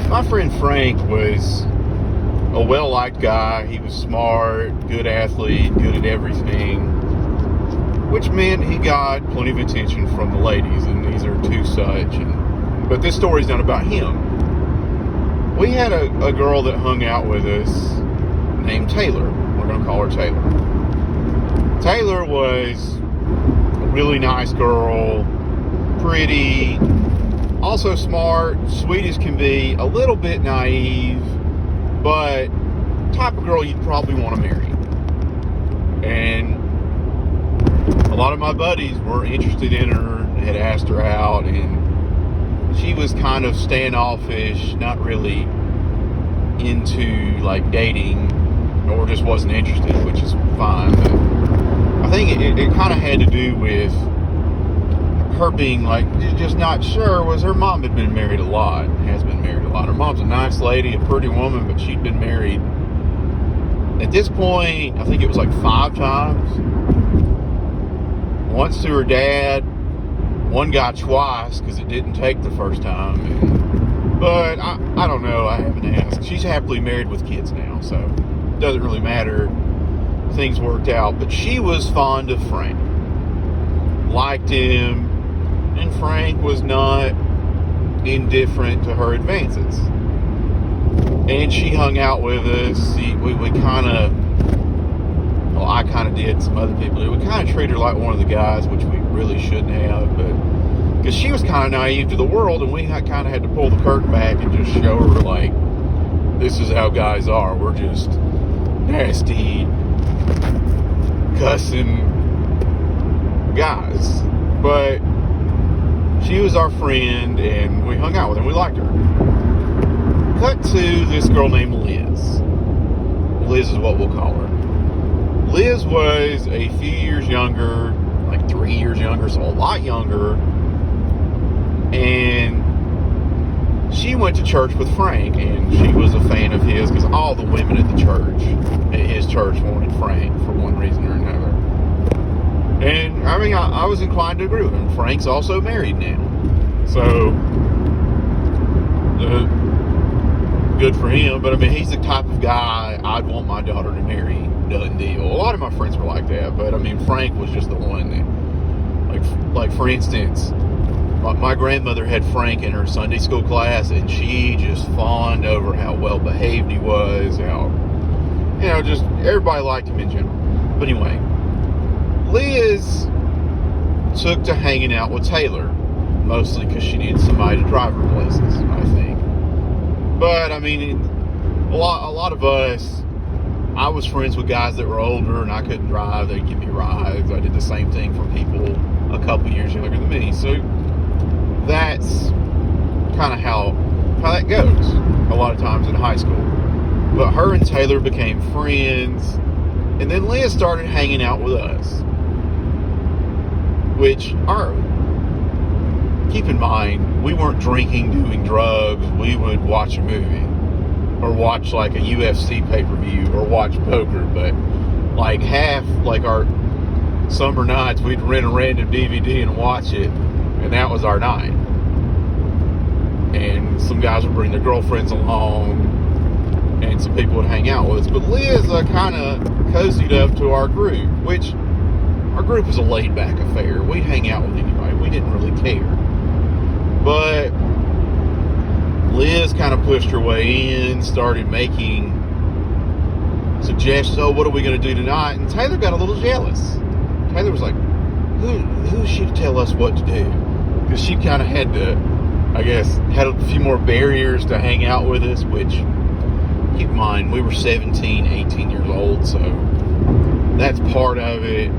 My friend Frank was a well-liked guy. He was smart, good athlete, good at everything, which meant he got plenty of attention from the ladies, and these are two such. But this story's not about him. We had a girl that hung out with us named Taylor. We're going to call her Taylor. Taylor was a really nice girl, pretty, also smart, sweet as can be, a little bit naive, but type of girl you'd probably want to marry. And a lot of my buddies were interested in her, had asked her out, and she was kind of standoffish, not really into like dating, or just wasn't interested, which is fine. But I think it kind of had to do with her being like just not sure. Was her mom had been married a lot, has been married a lot. Her mom's a nice lady, a pretty woman, but she'd been married at this point, I think it was like 5 times. Once to her dad, one guy twice because it didn't take the first time. But I don't know, I haven't asked. She's happily married with kids now, so it doesn't really matter. Things worked out. But she was fond of Frank, liked him, and Frank was not indifferent to her advances. And she hung out with us. We kind of, well, I kind of did, some other people did. We kind of treated her like one of the guys, which we really shouldn't have, but because she was kind of naive to the world, and we kind of had to pull the curtain back and just show her, like, this is how guys are. We're just nasty, cussing guys. But she was our friend, and we hung out with her, and we liked her. Cut to this girl named Liz. Liz is what we'll call her. Liz was a few years younger, like 3 years younger, so a lot younger. And she went to church with Frank, and she was a fan of his because all the women at the church, at his church, wanted Frank for one reason or another. And I mean, I was inclined to agree with him. Frank's also married now, so good for him. But I mean, he's the type of guy I'd want my daughter to marry. Done deal. A lot of my friends were like that, but I mean, Frank was just the one that, like for instance, my grandmother had Frank in her Sunday school class, and she just fawned over how well behaved he was, how, you know, just everybody liked him in general. But anyway, Liz took to hanging out with Taylor, mostly because she needed somebody to drive her places, I think. But I mean, a lot of us, I was friends with guys that were older and I couldn't drive. They'd give me rides. I did the same thing for people a couple years younger than me. So that's kind of how that goes a lot of times in high school. But her and Taylor became friends, and then Liz started hanging out with us, which keep in mind, we weren't drinking, doing drugs. We would watch a movie, or watch like a UFC pay-per-view, or watch poker. But like our summer nights, we'd rent a random DVD and watch it, and that was our night. And some guys would bring their girlfriends along, and some people would hang out with us. But Liz kind of cozied up to our group, which our group was a laid-back affair. We'd hang out with anybody. We didn't really care. But Liz kind of pushed her way in, started making suggestions. Oh, what are we going to do tonight? And Taylor got a little jealous. Taylor was like, who is she to tell us what to do? Because she kind of had to, I guess, had a few more barriers to hang out with us, which, keep in mind, we were 17, 18 years old, so that's part of it.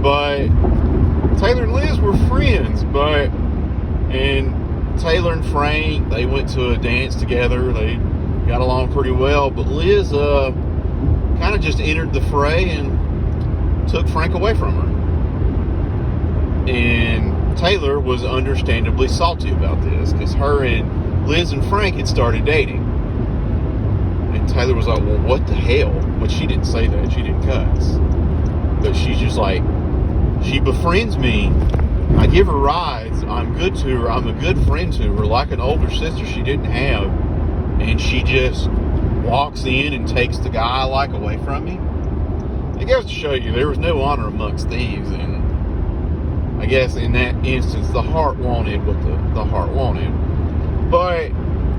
But Taylor and Liz were friends, and Taylor and Frank, they went to a dance together. They got along pretty well, but Liz kind of just entered the fray and took Frank away from her. And Taylor was understandably salty about this, because her and Liz and Frank had started dating. And Taylor was like, well, what the hell? But she didn't say that. She didn't cuss. But she's just like, she befriends me, I give her rides. I'm good to her. I'm a good friend to her, like an older sister she didn't have. And she just walks in and takes the guy I like away from me. It goes to show you there was no honor amongst thieves. And I guess in that instance, the heart wanted what the heart wanted. But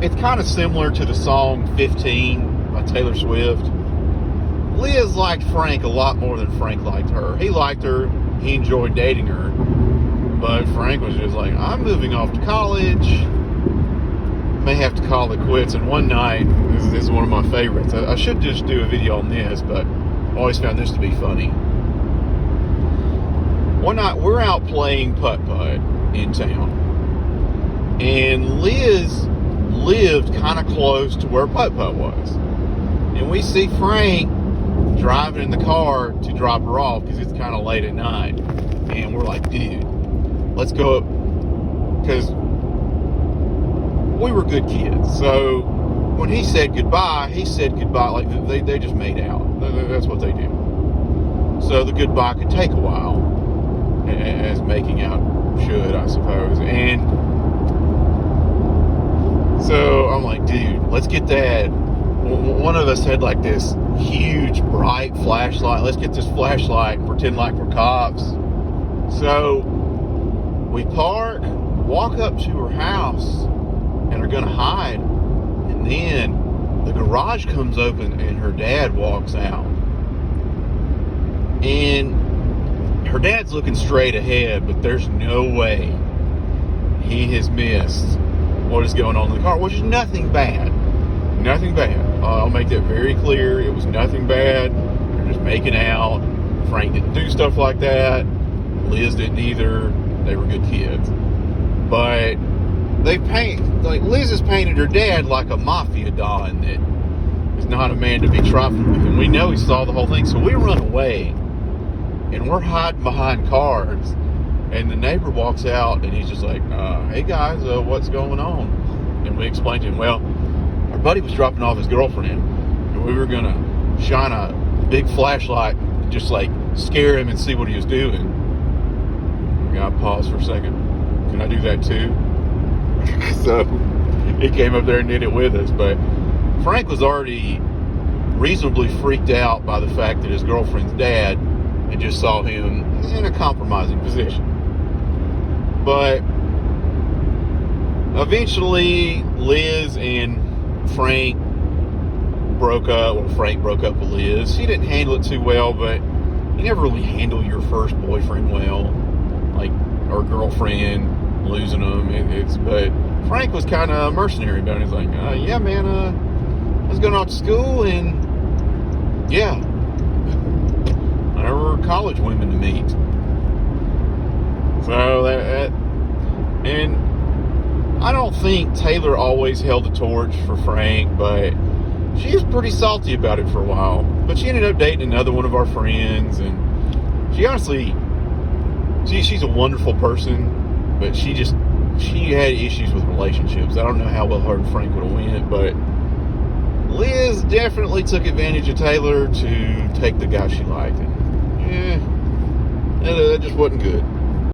it's kind of similar to the song 15 by Taylor Swift. Liz liked Frank a lot more than Frank liked her. He liked her. He enjoyed dating her. But Frank was just like, I'm moving off to college. May have to call it quits. And one night, this is one of my favorites. I should just do a video on this, but I always found this to be funny. One night, we're out playing putt-putt in town. And Liz lived kind of close to where putt-putt was. And we see Frank driving in the car to drop her off because it's kind of late at night. And we're like, dude, let's go up. Because we were good kids. So when he said goodbye like they just made out. That's what they do. So the goodbye could take a while, as making out should, I suppose. And so I'm like, dude, let's get that. One of us had like this huge bright flashlight. Let's get this flashlight and pretend like we're cops. So we park, walk up to her house, and are gonna hide. And then the garage comes open and her dad walks out. And her dad's looking straight ahead, but there's no way he has missed what is going on in the car, which is nothing bad. Nothing bad. I'll make that very clear. It was nothing bad. They're just making out. Frank didn't do stuff like that. Liz didn't either. They were good kids. But Liz has painted her dad like a mafia don that is not a man to be trifled with. And we know he saw the whole thing. So we run away. And we're hiding behind cars. And the neighbor walks out and he's just like, hey guys, what's going on? And we explained to him, well, our buddy was dropping off his girlfriend, and we were gonna shine a big flashlight and just like scare him and see what he was doing. We gotta pause for a second. Can I do that too? So he came up there and did it with us. But Frank was already reasonably freaked out by the fact that his girlfriend's dad had just saw him in a compromising position. But eventually Liz and Frank broke up. Well, Frank broke up with Liz. He didn't handle it too well, but you never really handle your first boyfriend well, like, or girlfriend, losing them. But Frank was kind of mercenary about it. He's like, yeah, man, I was going off to school, and yeah, there were college women to meet. So and I don't think Taylor always held the torch for Frank, but she was pretty salty about it for a while. But she ended up dating another one of our friends, and she honestly, she's a wonderful person, but she had issues with relationships. I don't know how well her and Frank would have went, but Liz definitely took advantage of Taylor to take the guy she liked. And yeah, that just wasn't good.